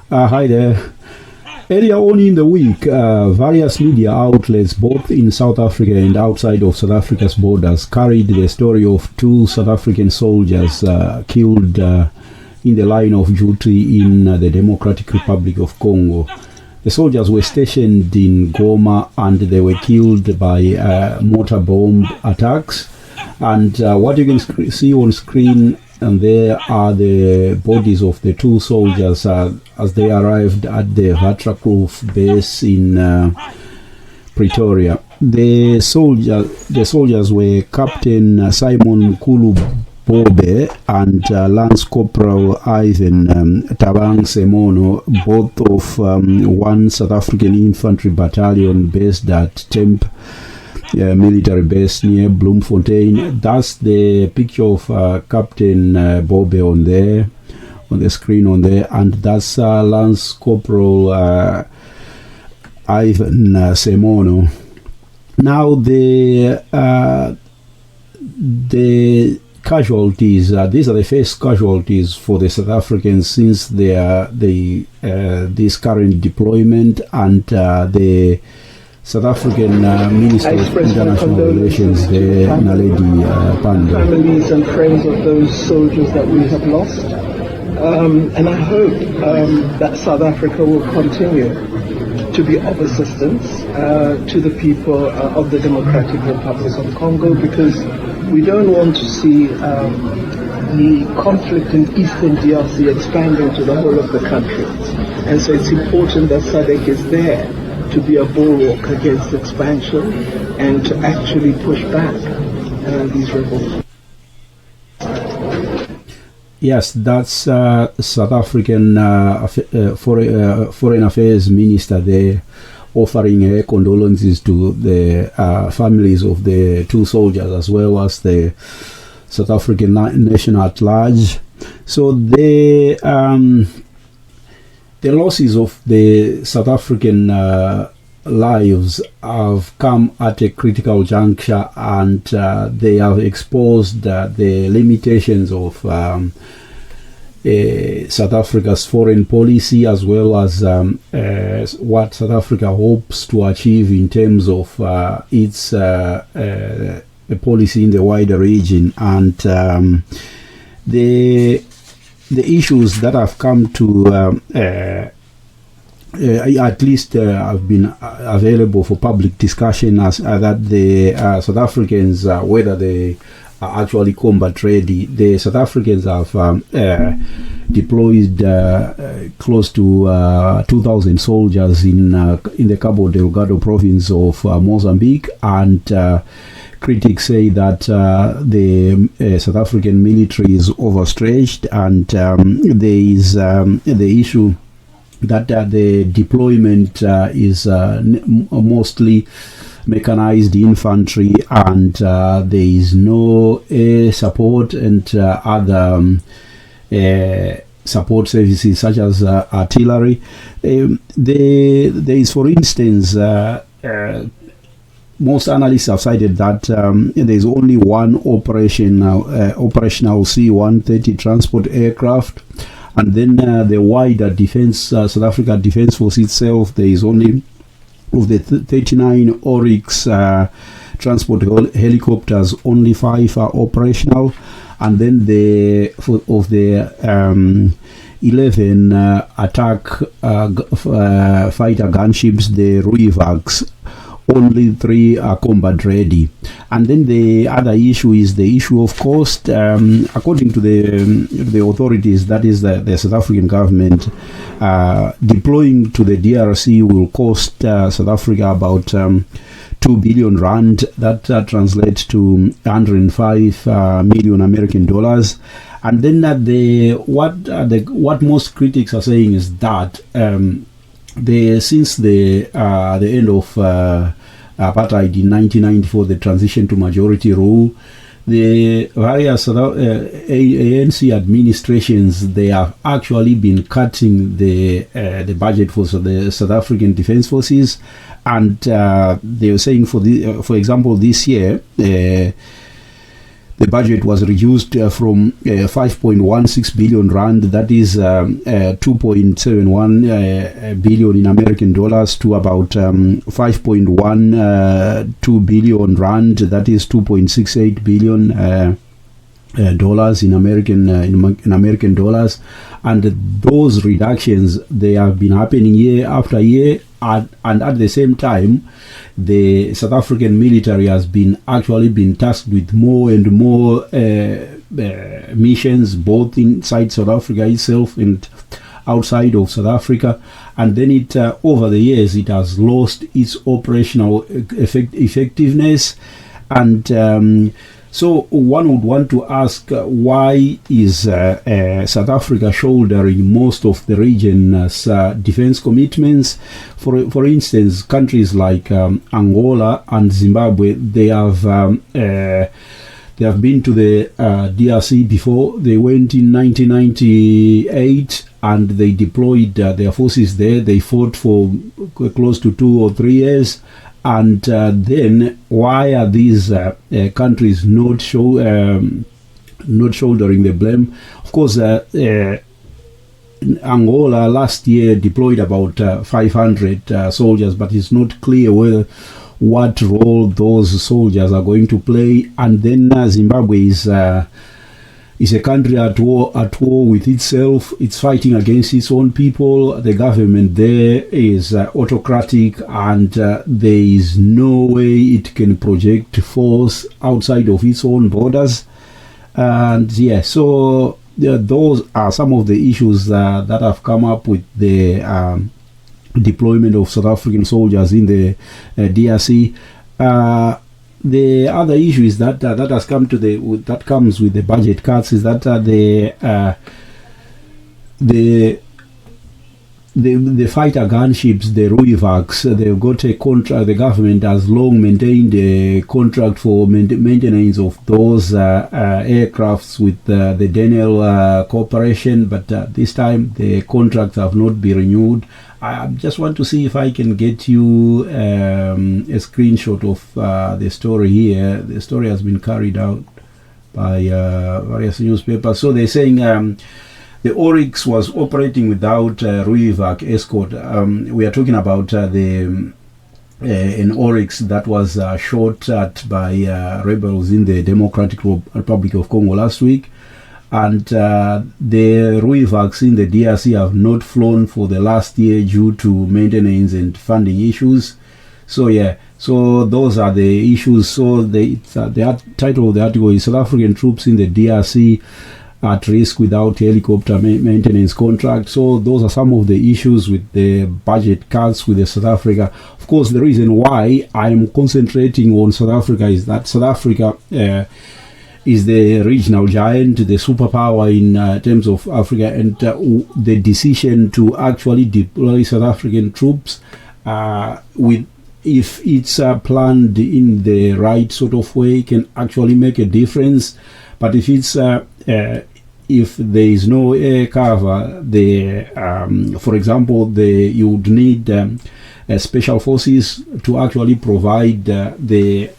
Hi there. Earlier on in the week, various media outlets, both in South Africa and outside of South Africa's borders, carried the story of two South African soldiers killed in the line of duty in the Democratic Republic of Congo. The soldiers were stationed in Goma and they were killed by mortar bomb attacks. And what you can see on screen, and there are the bodies of the two soldiers as they arrived at the Waterkloof base in Pretoria. The soldiers were Captain Simon Mkulu Bobe and Lance Corporal Ivan Tabang Semono, both of one South African infantry battalion based at Temp military base near Bloemfontein. That's the picture of Captain Bobe on there, on the screen on there, and that's Lance Corporal Ivan Semono. Now the casualties, these are the first casualties for the South Africans since this current deployment, and the South African Minister of International Relations, the Naledi Pandor. Families and friends of those soldiers that we have lost. And I hope that South Africa will continue to be of assistance to the people of the Democratic Republic of Congo, because we don't want to see the conflict in Eastern DRC expanding to the whole of the country. And so it's important that SADC is there to be a bulwark against expansion and to actually push back these rebels. Yes, that's South African Foreign Affairs Minister there, offering her condolences to the families of the two soldiers as well as the South African nation at large. So the losses of the South African lives have come at a critical juncture, and they have exposed the limitations of South Africa's foreign policy, as well as what South Africa hopes to achieve in terms of its policy in the wider region. And the issues that have come to at least have been available for public discussion as that the South Africans, whether they are actually combat ready. The South Africans have deployed close to 2,000 soldiers in the Cabo Delgado province of Mozambique, and critics say that the South African military is overstretched, and there is the issue that the deployment is mostly mechanized infantry, and there is no air support and other support services such as artillery. There is, for instance, most analysts have cited that there is only one operational C-130 transport aircraft, and then the wider defense, South Africa Defence Force itself, there is only, of the 39 Oryx transport helicopters, only 5 are operational, and then of the 11 attack fighter gunships, the Ruivax, only 3 are combat ready. And then the other issue is the issue of cost. According to the authorities, that is the South African government, deploying to the DRC will cost South Africa about 2 billion rand. That translates to 105 million American dollars. And then what most critics are saying is that since the end of apartheid in 1994, the transition to majority rule, the various ANC administrations, they have actually been cutting the budget for the South African Defence Forces, and they were saying, for example, this year the budget was reduced from 5.16 billion rand, that is 2.71 billion in American dollars, to about 5.12 billion rand, that is 2.68 billion dollars in American dollars. And those reductions, they have been happening year after year, and at the same time the South African military has been tasked with more and more missions, both inside South Africa itself and outside of South Africa. And then it over the years it has lost its operational effectiveness. And so one would want to ask, why is South Africa shouldering most of the region's defense commitments? For instance, countries like Angola and Zimbabwe, they have been to the DRC before. They went in 1998 and they deployed their forces there. They fought for close to 2 or 3 years. And then why are these countries not shouldering the blame? Of course, Angola last year deployed about 500 soldiers, but it's not clear what role those soldiers are going to play. And then Zimbabwe is a country at war with itself. It's fighting against its own people. The government there is autocratic, and there is no way it can project force outside of its own borders. And yeah, so those are some of the issues that have come up with the deployment of South African soldiers in the DRC. The other issue is that has come to that comes with the budget cuts, is that the fighter gunships, the Ruivaks, they've got a contract. The government has long maintained a contract for maintenance of those aircrafts with the Daniel Corporation, but this time the contracts have not been renewed. I just want to see if I can get you a screenshot of the story here. The story has been carried out by various newspapers. So they're saying the Oryx was operating without Ruivak escort. We are talking about an Oryx that was shot at by rebels in the Democratic Republic of Congo last week. And the Ruivaks in the DRC have not flown for the last year due to maintenance and funding issues. So yeah, so those are the issues. So the title of the article is South African troops in the DRC at risk without helicopter maintenance contract. So those are some of the issues with the budget cuts with South Africa. Of course, the reason why I'm concentrating on South Africa is that South Africa is the regional giant, the superpower in terms of Africa, and the decision to actually deploy South African troops if it's planned in the right sort of way, can actually make a difference. But if it's if there is no air cover, for example, you would need special forces to actually provide the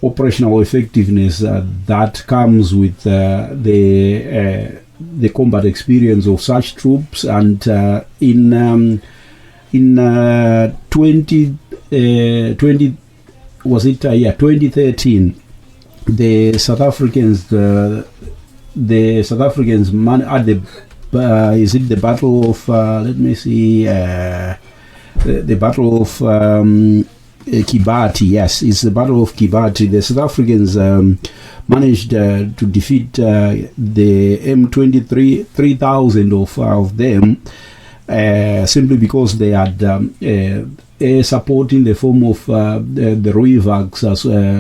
operational effectiveness that comes with the combat experience of such troops. And in 2013, the South Africans at the is it the battle of let me see the battle of Kibati. Yes, it's the Battle of Kibati. The South Africans managed to defeat the M23, 3,000 of them, simply because they had air support in the form of the Ruivaks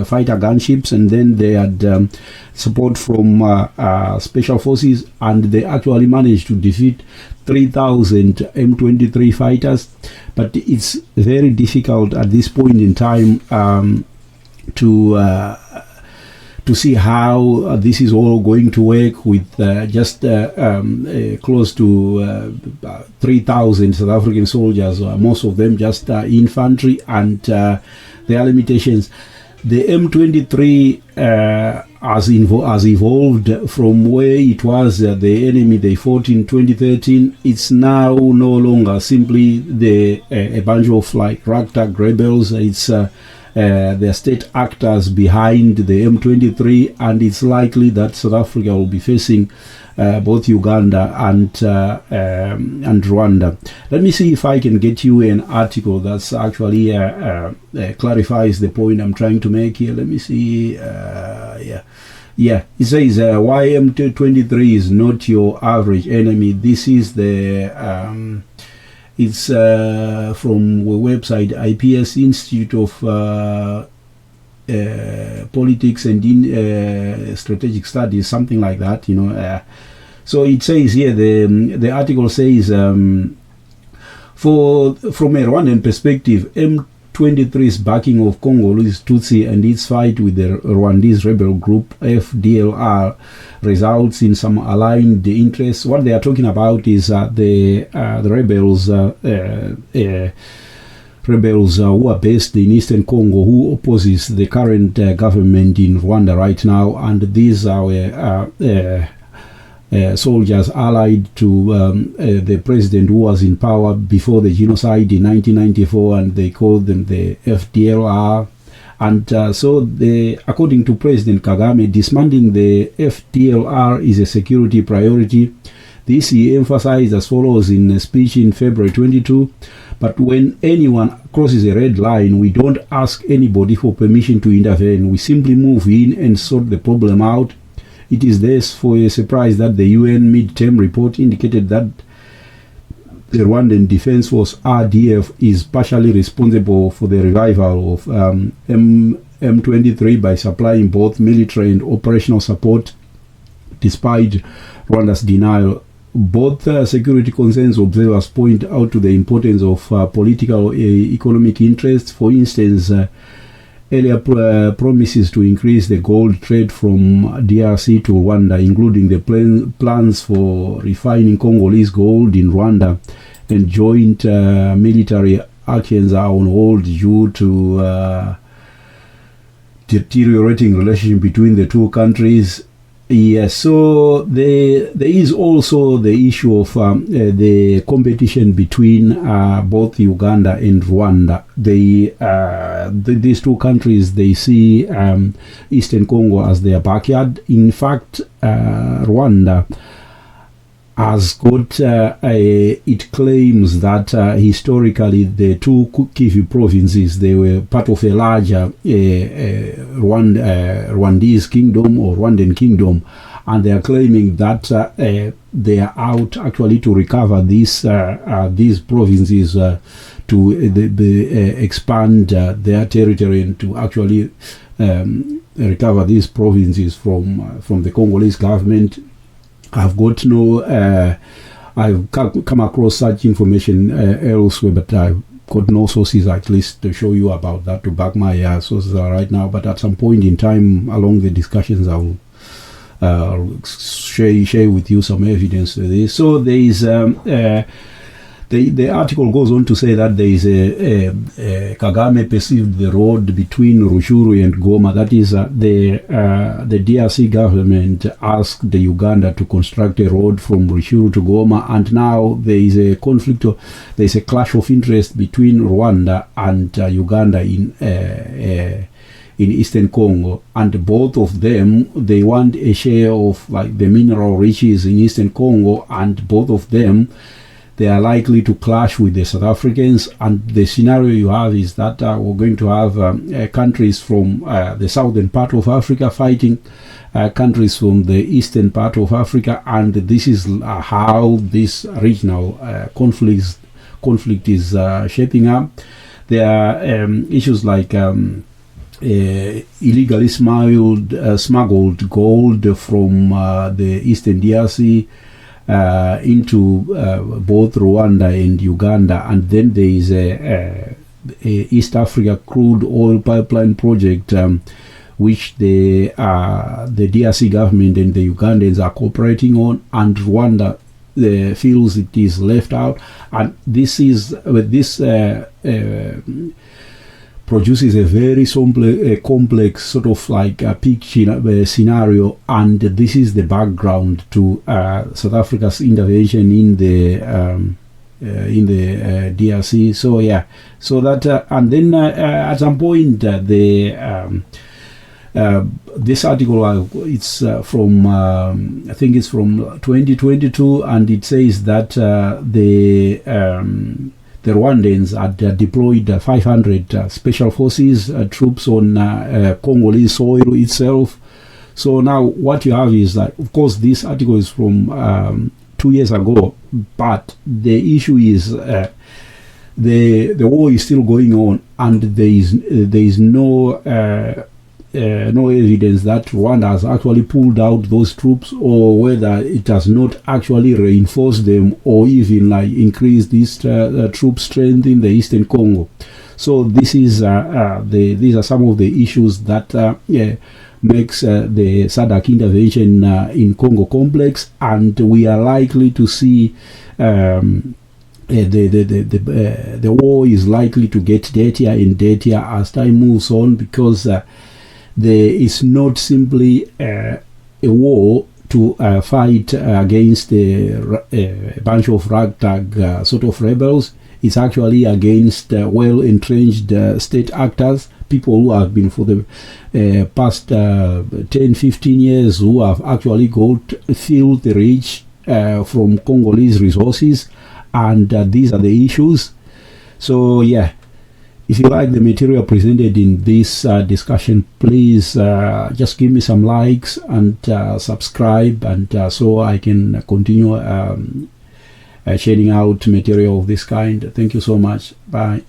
fighter gunships, and then they had support from special forces, and they actually managed to defeat 3,000 M23 fighters. But it's very difficult at this point in time to see how this is all going to work with just close to 3,000 South African soldiers, most of them just infantry, and their limitations. The M23 has evolved from where it was the enemy they fought in 2013. It's now no longer simply a bunch of like ragtag rebels. It's the state actors behind the M23, and it's likely that South Africa will be facing both Uganda and Rwanda. Let me see if I can get you an article that's actually clarifies the point I'm trying to make here. Let me see. Yeah. It says why M23 is not your average enemy. This is the it's from the website IPS Institute of Politics and Strategic Studies, something like that, you know. So it says here, the article says, from a Rwandan perspective, M23's backing of Congolese Tutsi and its fight with the Rwandese rebel group FDLR results in some aligned interests. What they are talking about is the rebels who are based in Eastern Congo, who opposes the current government in Rwanda right now, and these are soldiers allied to the president who was in power before the genocide in 1994, and they called them the FDLR. And so, according to President Kagame, dismantling the FDLR is a security priority. This he emphasized as follows in a speech in February 22. But when anyone crosses a red line, we don't ask anybody for permission to intervene. We simply move in and sort the problem out. It is therefore a surprise that the UN mid-term report indicated that the Rwandan Defense Force RDF is partially responsible for the revival of M23 by supplying both military and operational support, despite Rwanda's denial. Both security concerns observers point out to the importance of political economic interests. For instance, earlier promises to increase the gold trade from DRC to Rwanda, including the plans for refining Congolese gold in Rwanda, and joint military actions are on hold due to deteriorating relationship between the two countries. Yes, so there is also the issue of the competition between both Uganda and Rwanda. These two countries, they see Eastern Congo as their backyard. In fact, Rwanda has got it claims that historically the two Kivu provinces, they were part of a larger Rwandese kingdom or Rwandan kingdom, and they are claiming that they are out actually to recover these provinces to expand their territory and to actually recover these provinces from the Congolese government. I've got no, I've come across such information elsewhere, but I've got no sources at least to show you about that, to back my sources right now. But at some point in time along the discussions, I'll share with you some evidence to this. So there is the article goes on to say that there is Kagame perceived the road between Rushuru and Goma. That is the DRC government asked the Uganda to construct a road from Rushuru to Goma, and now there is a conflict. There is a clash of interest between Rwanda and Uganda in Eastern Congo, and both of them, they want a share of like the mineral riches in Eastern Congo, and both of them, they are likely to clash with the South Africans. And the scenario you have is that we're going to have countries from the southern part of Africa fighting countries from the eastern part of Africa, and this is how this regional conflict is shaping up. There are issues like illegally smuggled gold from the eastern DRC into both Rwanda and Uganda, and then there is a East Africa crude oil pipeline project which the DRC government and the Ugandans are cooperating on, and Rwanda feels it is left out. And this is this produces a very complex sort of like a picture scenario, and this is the background to South Africa's intervention in the DRC. So yeah, so that and then at some point this article it's from I think it's from 2022, and it says that the Rwandans had deployed 500 special forces troops on Congolese soil itself. So now what you have is that, of course, this article is from 2 years ago, but the issue is the war is still going on, and there is no evidence that Rwanda has actually pulled out those troops, or whether it has not actually reinforced them, or even like increased this troop strength in the Eastern Congo. So this is these are some of the issues that makes the SADC intervention in Congo complex, and we are likely to see the war is likely to get dirtier and dirtier as time moves on, because there is not simply a war to fight against a bunch of ragtag sort of rebels. It's actually against well-entrenched state actors, people who have been for the past 10-15 years, who have actually filled the rich from Congolese resources, and these are the issues. So yeah, if you like the material presented in this discussion, please just give me some likes and subscribe, and so I can continue sharing out material of this kind. Thank you so much. Bye.